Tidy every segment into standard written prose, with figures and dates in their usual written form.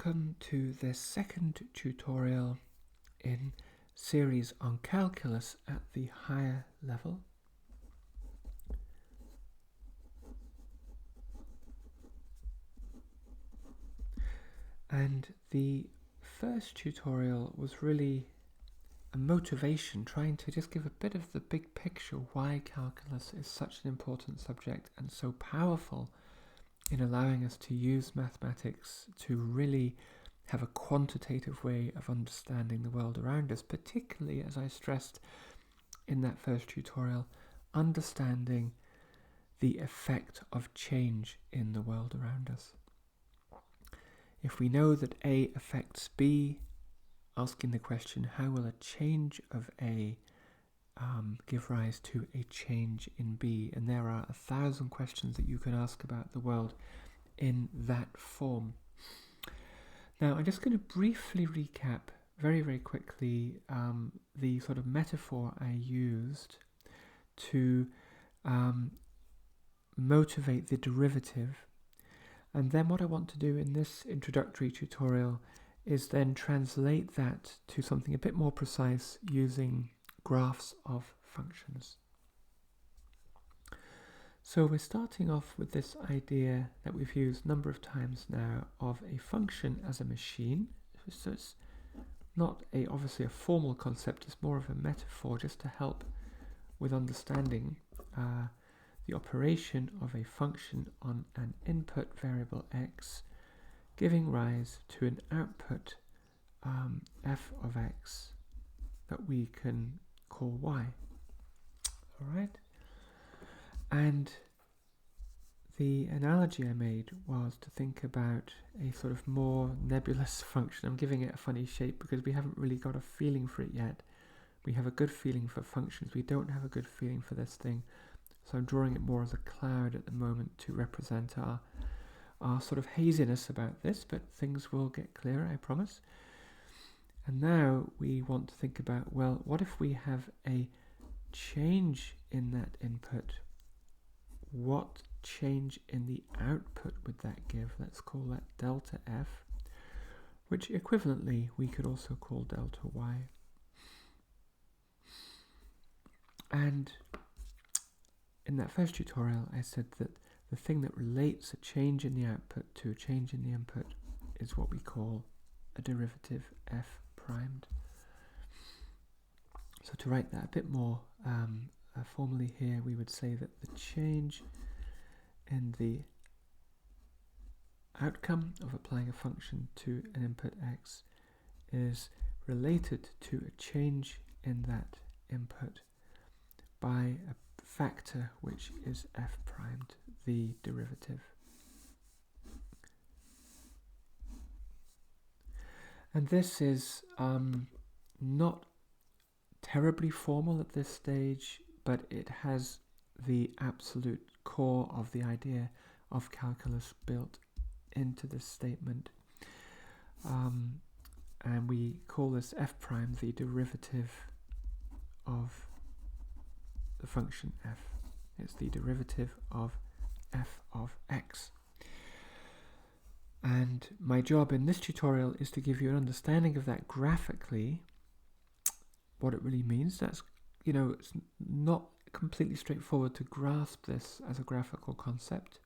Welcome to this second tutorial in series on calculus at the higher level. And the first tutorial was really a motivation, trying to just give a bit of the big picture why calculus is such an important subject and so powerful in allowing us to use mathematics to really have a quantitative way of understanding the world around us, particularly, as I stressed in that first tutorial, understanding the effect of change in the world around us. If we know that A affects B, asking the question, how will a change of A give rise to a change in B? And there are 1,000 questions that you can ask about the world in that form. Now, I'm just going to briefly recap very, very quickly the sort of metaphor I used to motivate the derivative. And then what I want to do in this introductory tutorial is then translate that to something a bit more precise using graphs of functions. So we're starting off with this idea that we've used a number of times now of a function as a machine. So it's not obviously a formal concept, it's more of a metaphor just to help with understanding the operation of a function on an input variable x giving rise to an output f of x that we can call y. Alright? And the analogy I made was to think about a sort of more nebulous function. I'm giving it a funny shape because we haven't really got a feeling for it yet. We have a good feeling for functions. We don't have a good feeling for this thing. So I'm drawing it more as a cloud at the moment to represent our sort of haziness about this, but things will get clearer, I promise. And now we want to think about, well, what if we have a change in that input? What change in the output would that give? Let's call that delta f, which equivalently we could also call delta y. And in that first tutorial, I said that the thing that relates a change in the output to a change in the input is what we call a derivative f primed. So to write that a bit more formally here, we would say that the change in the outcome of applying a function to an input x is related to a change in that input by a factor which is f primed, the derivative. And this is not terribly formal at this stage, but it has the absolute core of the idea of calculus built into this statement. And we call this f prime the derivative of the function f. It's the derivative of f of x. And my job in this tutorial is to give you an understanding of that graphically, what it really means. That's, it's not completely straightforward to grasp this as a graphical concept,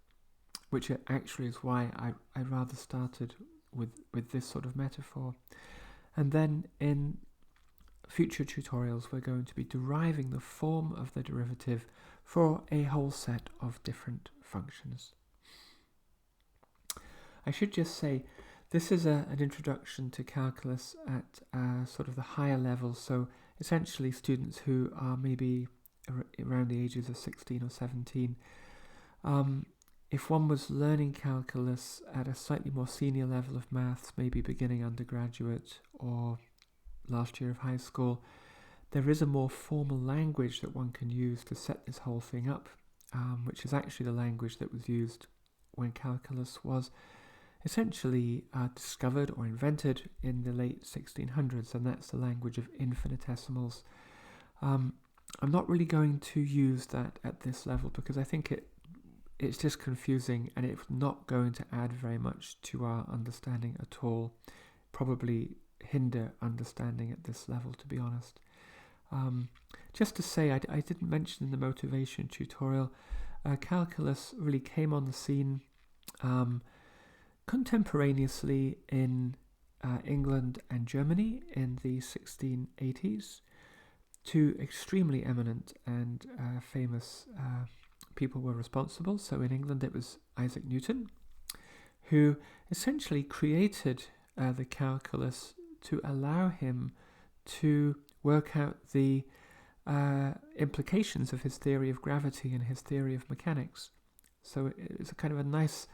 which actually is why I rather started with this sort of metaphor. And then in future tutorials, we're going to be deriving the form of the derivative for a whole set of different functions. I should just say, this is an introduction to calculus at sort of the higher level, so essentially students who are maybe around the ages of 16 or 17. If one was learning calculus at a slightly more senior level of maths, maybe beginning undergraduate or last year of high school, there is a more formal language that one can use to set this whole thing up, which is actually the language that was used when calculus was essentially discovered or invented in the late 1600s, and that's the language of infinitesimals. I'm not really going to use that at this level because I think it's just confusing, and it's not going to add very much to our understanding at all. Probably hinder understanding at this level, to be honest. Just to say, I didn't mention in the motivation tutorial, calculus really came on the scene contemporaneously in England and Germany in the 1680s. Two extremely eminent and famous people were responsible. So in England it was Isaac Newton, who essentially created the calculus to allow him to work out the implications of his theory of gravity and his theory of mechanics. So it's a kind of a nice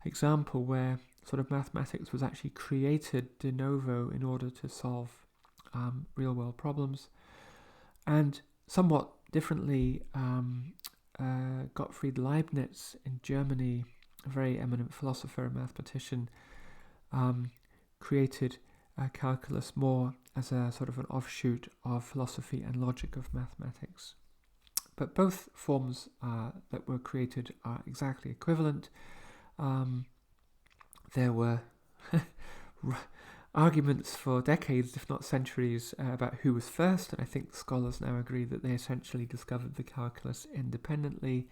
example where sort of mathematics was actually created de novo in order to solve real world problems. And somewhat differently, Gottfried Leibniz in Germany, a very eminent philosopher and mathematician, created calculus more as a sort of an offshoot of philosophy and logic of mathematics. But both forms that were created are exactly equivalent. There were arguments for decades, if not centuries, about who was first, and I think scholars now agree that they essentially discovered the calculus independently.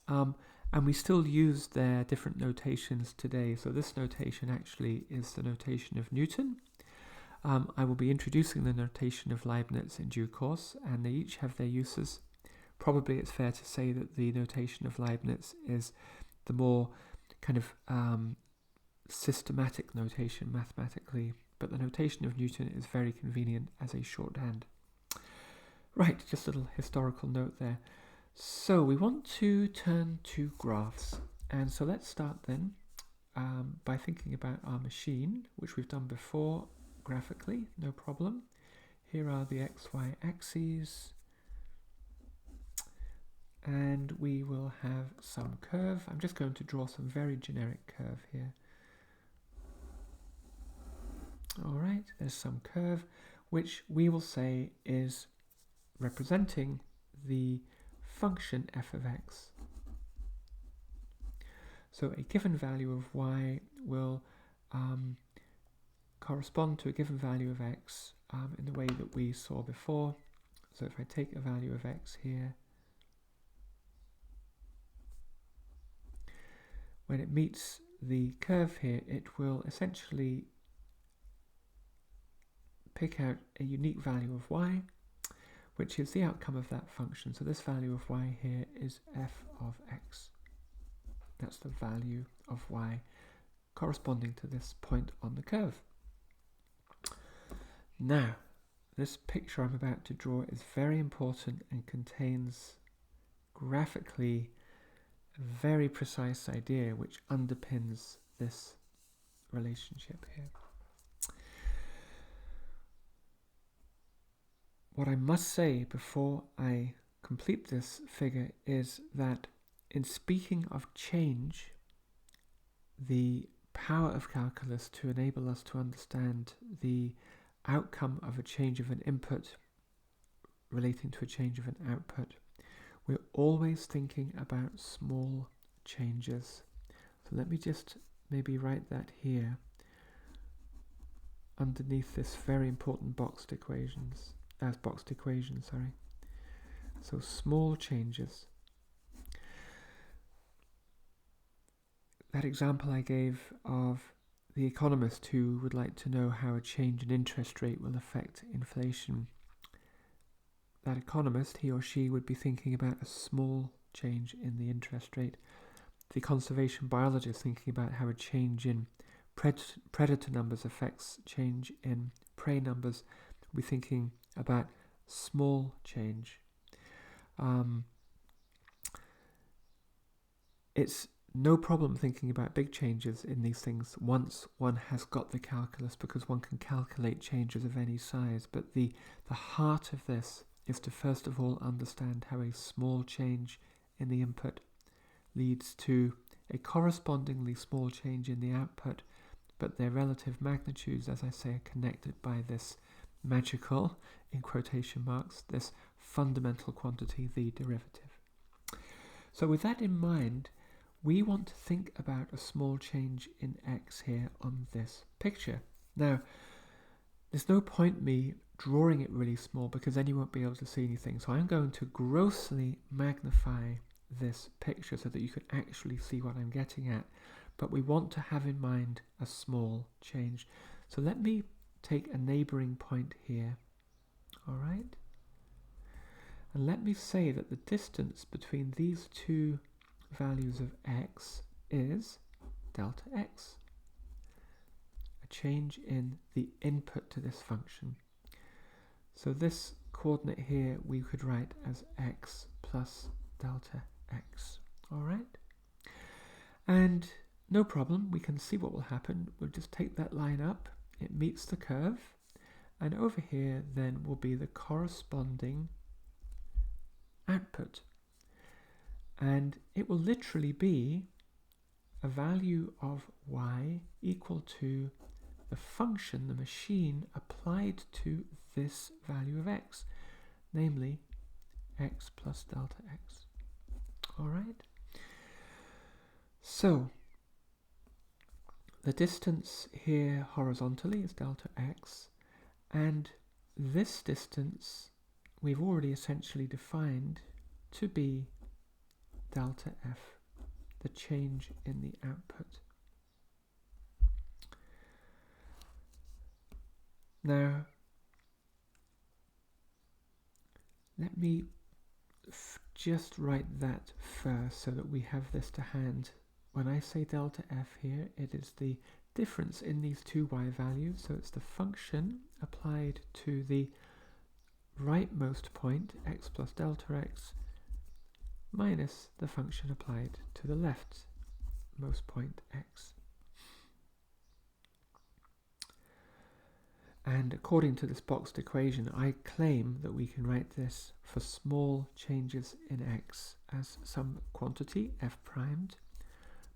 And we still use their different notations today. So this notation actually is the notation of Newton. I will be introducing the notation of Leibniz in due course, and they each have their uses. Probably it's fair to say that the notation of Leibniz is the more kind of systematic notation mathematically, but the notation of Newton is very convenient as a shorthand. Right, just a little historical note there. So we want to turn to graphs, and so let's start then by thinking about our machine, which we've done before graphically, no problem. Here are the XY axes, and we will have some curve. I'm just going to draw some very generic curve here. Alright, there's some curve, which we will say is representing the function f of x. So a given value of y will correspond to a given value of x in the way that we saw before. So if I take a value of x here, when it meets the curve here, it will essentially pick out a unique value of y, which is the outcome of that function. So this value of y here is f of x. That's the value of y corresponding to this point on the curve. Now, this picture I'm about to draw is very important and contains graphically a very precise idea which underpins this relationship here. What I must say before I complete this figure is that in speaking of change, the power of calculus to enable us to understand the outcome of a change of an input relating to a change of an output, we're always thinking about small changes. So let me just maybe write that here underneath this very important boxed equation, sorry. So small changes. That example I gave of the economist who would like to know how a change in interest rate will affect inflation. That economist, he or she, would be thinking about a small change in the interest rate. The conservation biologist thinking about how a change in predator numbers affects change in prey numbers will be thinking about small change. It's no problem thinking about big changes in these things once one has got the calculus, because one can calculate changes of any size. But the heart of this is to first of all understand how a small change in the input leads to a correspondingly small change in the output, but their relative magnitudes, as I say, are connected by this magical, in quotation marks, this fundamental quantity, the derivative. So with that in mind, we want to think about a small change in x here on this picture. Now, there's no point me drawing it really small because then you won't be able to see anything. So I'm going to grossly magnify this picture so that you can actually see what I'm getting at. But we want to have in mind a small change. So let me take a neighboring point here. All right. And let me say that the distance between these two values of x is delta x. A change in the input to this function. So this coordinate here we could write as x plus delta x. All right. And no problem, we can see what will happen. We'll just take that line up. It meets the curve. And over here then will be the corresponding output. And it will literally be a value of y equal to the function, the machine, applied to this value of x, namely x plus delta x. All right. So the distance here horizontally is delta x, and this distance we've already essentially defined to be delta f, the change in the output. Now, let me just write that first so that we have this to hand. When I say delta f here, it is the difference in these two y values, so it's the function applied to the rightmost point, x plus delta x, minus the function applied to the leftmost point, x. And according to this boxed equation, I claim that we can write this for small changes in x as some quantity, f primed,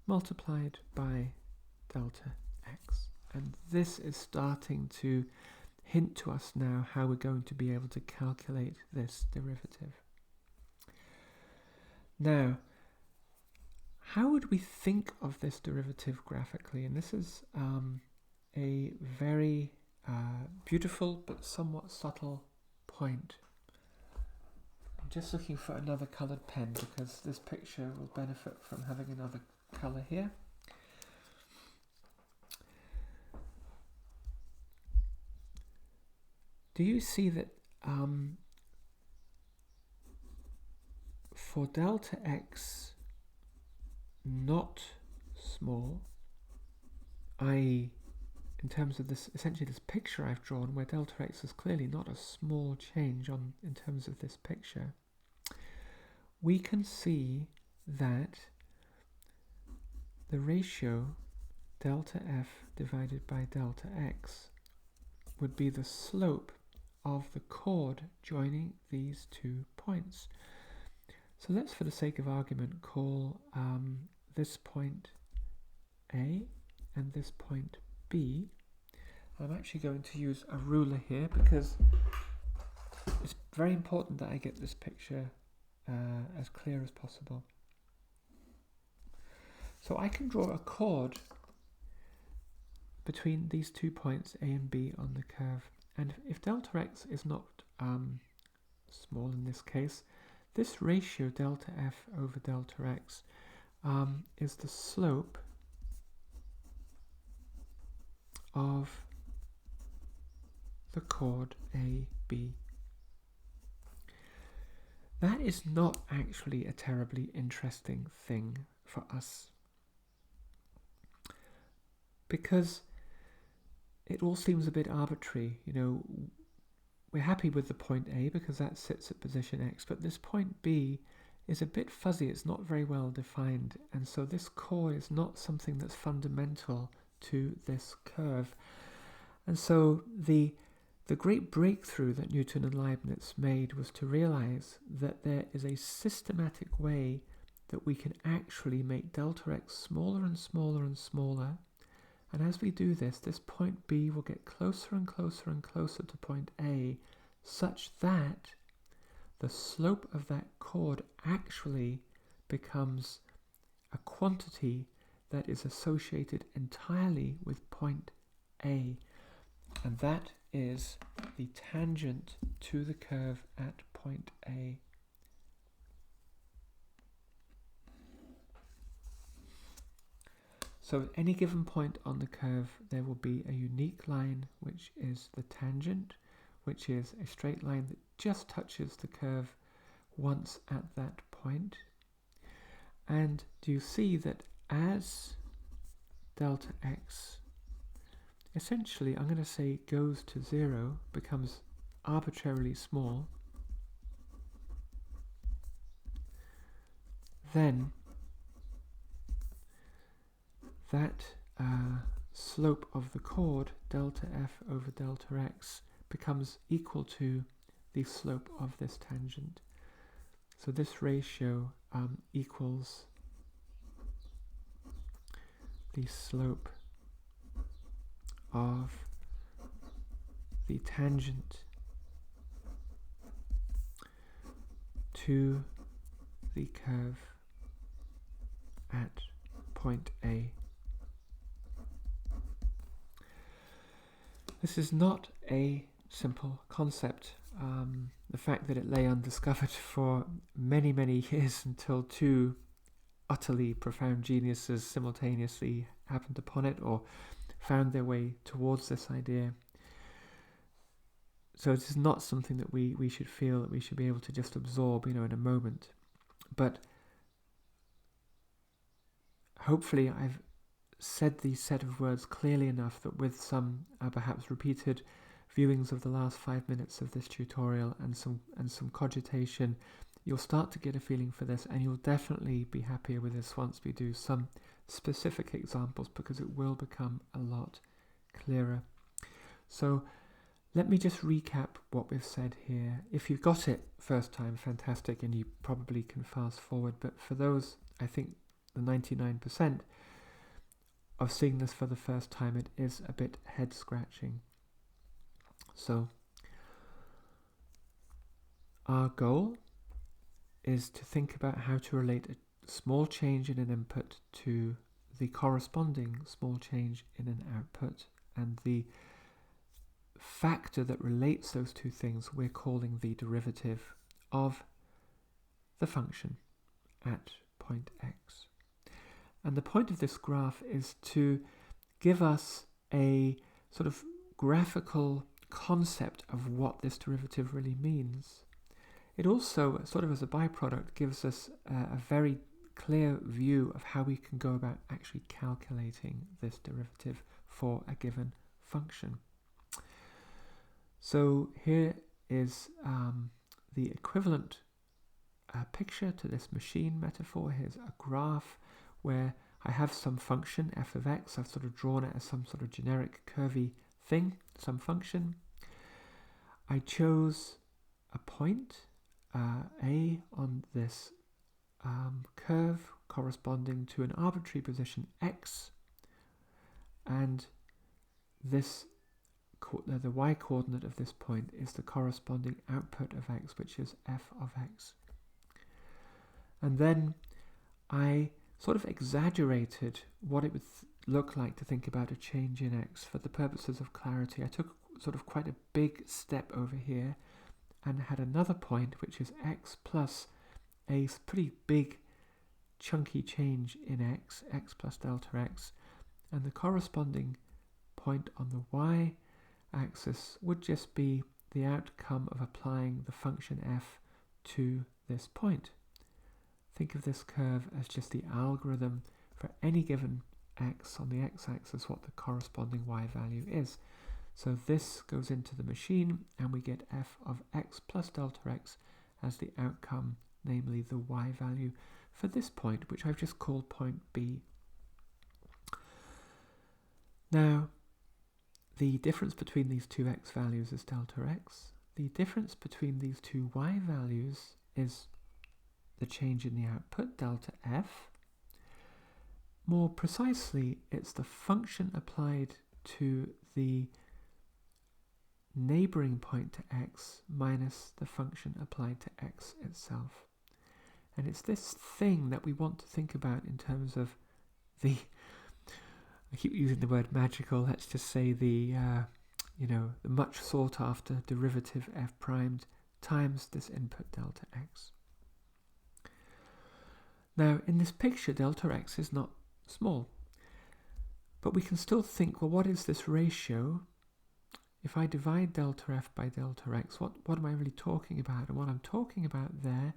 multiplied by delta x. And this is starting to hint to us now how we're going to be able to calculate this derivative. Now, how would we think of this derivative graphically? And this is a very beautiful but somewhat subtle point. I'm just looking for another coloured pen because this picture will benefit from having another colour here. Do you see that for delta x not small, i.e. in terms of this, essentially this picture I've drawn where delta x is clearly not a small change in terms of this picture, we can see that the ratio delta f divided by delta x would be the slope of the chord joining these 2 points. So let's, for the sake of argument, call this point A and this point B. I'm actually going to use a ruler here because it's very important that I get this picture as clear as possible. So I can draw a chord between these 2 points A and B on the curve, and if delta x is not small in this case, this ratio delta f over delta x is the slope of the chord AB. That is not actually a terribly interesting thing for us, because it all seems a bit arbitrary. You know, we're happy with the point A because that sits at position X, but this point B is a bit fuzzy, it's not very well defined, and so this chord is not something that's fundamental to this curve. And so the great breakthrough that Newton and Leibniz made was to realize that there is a systematic way that we can actually make delta x smaller and smaller and smaller. And as we do this, this point B will get closer and closer and closer to point A, such that the slope of that chord actually becomes a quantity that is associated entirely with point A, and that is the tangent to the curve at point A. So at any given point on the curve, there will be a unique line, which is the tangent, which is a straight line that just touches the curve once at that point. And do you see that as delta x essentially, I'm going to say, goes to 0, becomes arbitrarily small, then that slope of the chord, delta f over delta x, becomes equal to the slope of this tangent. So this ratio equals the slope of the tangent to the curve at point A. This is not a simple concept. The fact that it lay undiscovered for many, many years until two utterly profound geniuses simultaneously happened upon it or found their way towards this idea. So it is not something that we should feel that we should be able to just absorb, in a moment. But hopefully I've said these set of words clearly enough that with some perhaps repeated viewings of the last 5 minutes of this tutorial and some cogitation, you'll start to get a feeling for this, and you'll definitely be happier with this once we do some specific examples, because it will become a lot clearer. So let me just recap what we've said here. If you got it first time, fantastic, and you probably can fast forward, but for those, I think the 99% of seeing this for the first time, it is a bit head scratching. So our goal is to think about how to relate a small change in an input to the corresponding small change in an output, and the factor that relates those two things we're calling the derivative of the function at point x. And the point of this graph is to give us a sort of graphical concept of what this derivative really means. It also, sort of as a byproduct, gives us a very clear view of how we can go about actually calculating this derivative for a given function. So here is the equivalent picture to this machine metaphor. Here's a graph where I have some function, f of x. I've sort of drawn it as some sort of generic curvy thing, some function. I chose a point, A, on this curve corresponding to an arbitrary position x, and this the y-coordinate of this point is the corresponding output of x, which is f of x. And then I sort of exaggerated what it would look like to think about a change in x for the purposes of clarity. I took sort of quite a big step over here and had another point, which is x plus a pretty big chunky change in x plus delta x, and the corresponding point on the y-axis would just be the outcome of applying the function f to this point. Think of this curve as just the algorithm for any given x on the x-axis, what the corresponding y value is. So this goes into the machine, and we get f of x plus delta x as the outcome, namely the y value for this point, which I've just called point B. Now, the difference between these two x values is delta x. The difference between these two y values is the change in the output, delta f. More precisely, it's the function applied to the neighbouring point to x minus the function applied to x itself. And it's this thing that we want to think about in terms of the, I keep using the word magical, let's just say the much sought after derivative f primed times this input delta x. Now in this picture delta x is not small, but we can still think, well, what is this ratio? If I divide delta f by delta x, what am I really talking about? And what I'm talking about there,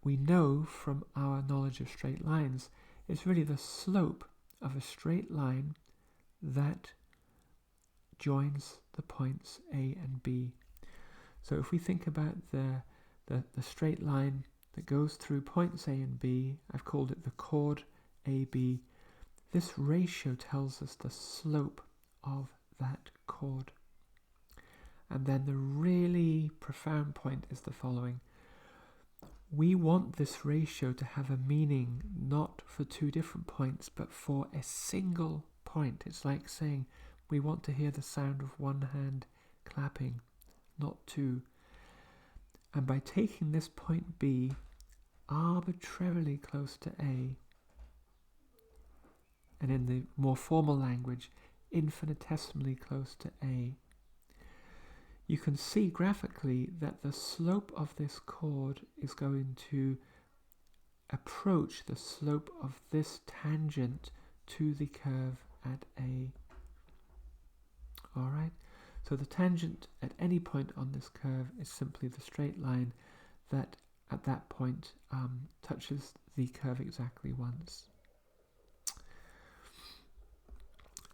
we know from our knowledge of straight lines, is really the slope of a straight line that joins the points A and B. So if we think about the straight line that goes through points A and B, I've called it the chord AB. This ratio tells us the slope of that chord. And then the really profound point is the following. We want this ratio to have a meaning not for two different points, but for a single point. It's like saying we want to hear the sound of one hand clapping, not two. And by taking this point B arbitrarily close to A, and in the more formal language, infinitesimally close to A, you can see graphically that the slope of this chord is going to approach the slope of this tangent to the curve at A. Alright, so the tangent at any point on this curve is simply the straight line that at that point touches the curve exactly once.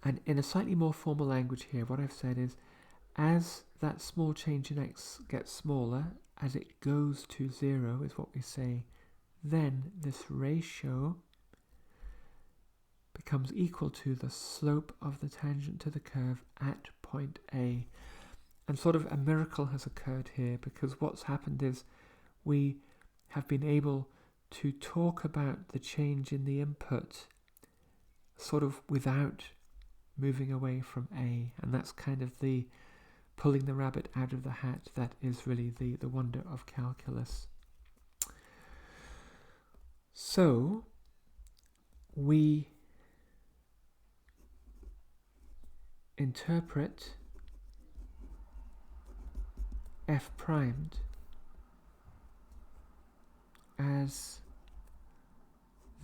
And in a slightly more formal language here, what I've said is, as that small change in x gets smaller, as it goes to 0 is what we say, then this ratio becomes equal to the slope of the tangent to the curve at point A. And sort of a miracle has occurred here, because what's happened is we have been able to talk about the change in the input sort of without moving away from A, and that's kind of the pulling the rabbit out of the hat that is really the wonder of calculus. So we interpret f primed as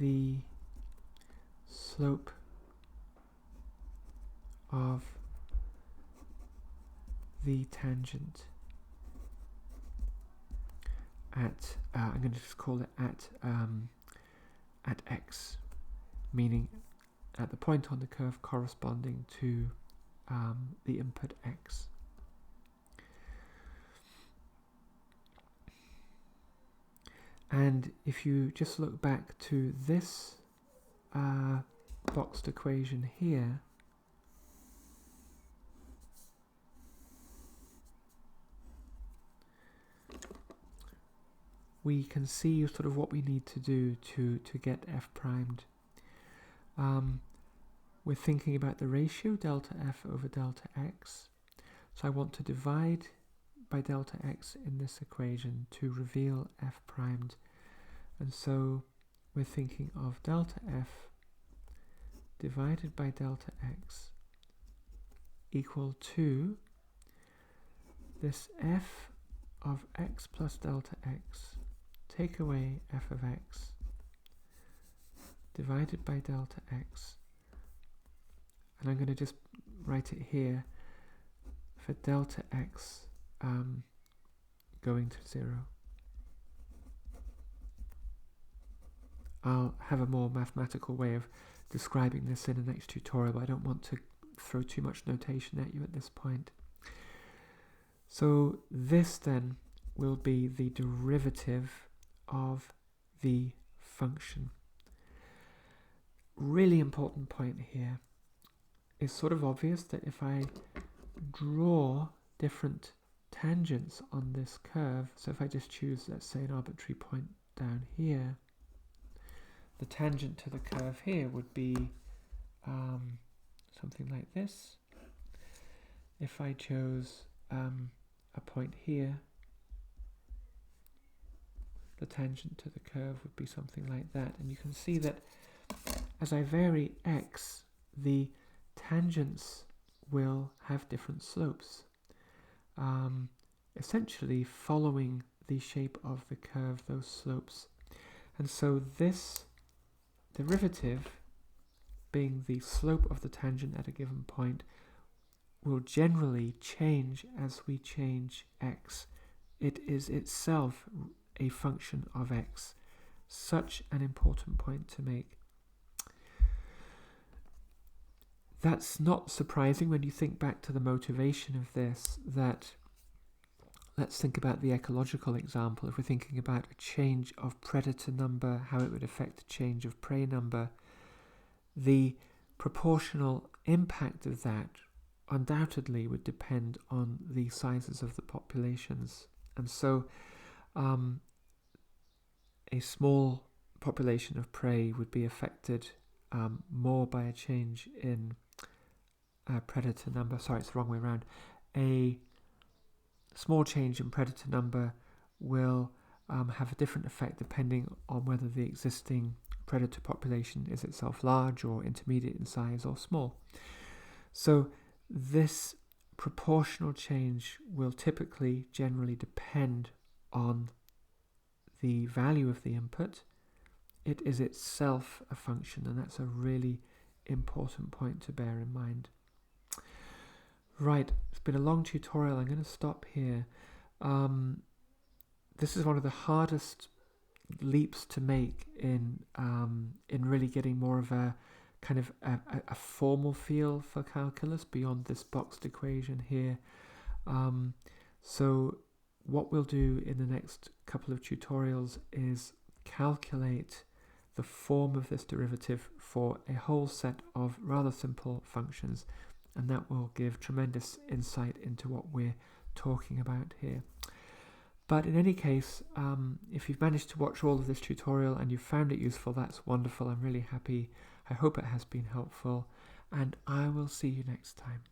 the slope of the tangent at I'm going to just call it at x, meaning at the point on the curve corresponding to the input x. And if you just look back to this boxed equation here, we can see sort of what we need to do to get f primed. We're thinking about the ratio delta f over delta x. So I want to divide by delta x in this equation to reveal f primed. And so we're thinking of delta f divided by delta x equal to this f of x plus delta x, take away f of x, divided by delta x, and I'm going to just write it here for delta x going to 0. I'll have a more mathematical way of describing this in the next tutorial, but I don't want to throw too much notation at you at this point. So this then will be the derivative of the function. Really important point here. It's sort of obvious that if I draw different tangents on this curve, so if I just choose, let's say, an arbitrary point down here, the tangent to the curve here would be something like this. If I chose a point here, the tangent to the curve would be something like that. And you can see that as I vary x, the tangents will have different slopes, essentially following the shape of the curve, those slopes. And so this derivative, being the slope of the tangent at a given point, will generally change as we change x. It is itself a function of x. Such an important point to make. That's not surprising when you think back to the motivation of this, that let's think about the ecological example. If we're thinking about a change of predator number, how it would affect a change of prey number, the proportional impact of that undoubtedly would depend on the sizes of the populations. And so a small population of prey would be affected more by a change in predator number. Sorry, it's the wrong way around. A small change in predator number will have a different effect depending on whether the existing predator population is itself large or intermediate in size or small. So this proportional change will typically generally depend on the value of the input. It is itself a function, and that's a really important point to bear in mind. Right, it's been a long tutorial. I'm going to stop here. This is one of the hardest leaps to make in really getting more of a kind of a formal feel for calculus beyond this boxed equation here. So what we'll do in the next couple of tutorials is calculate the form of this derivative for a whole set of rather simple functions, and that will give tremendous insight into what we're talking about here. But in any case, if you've managed to watch all of this tutorial and you've found it useful, that's wonderful. I'm really happy. I hope it has been helpful, and I will see you next time.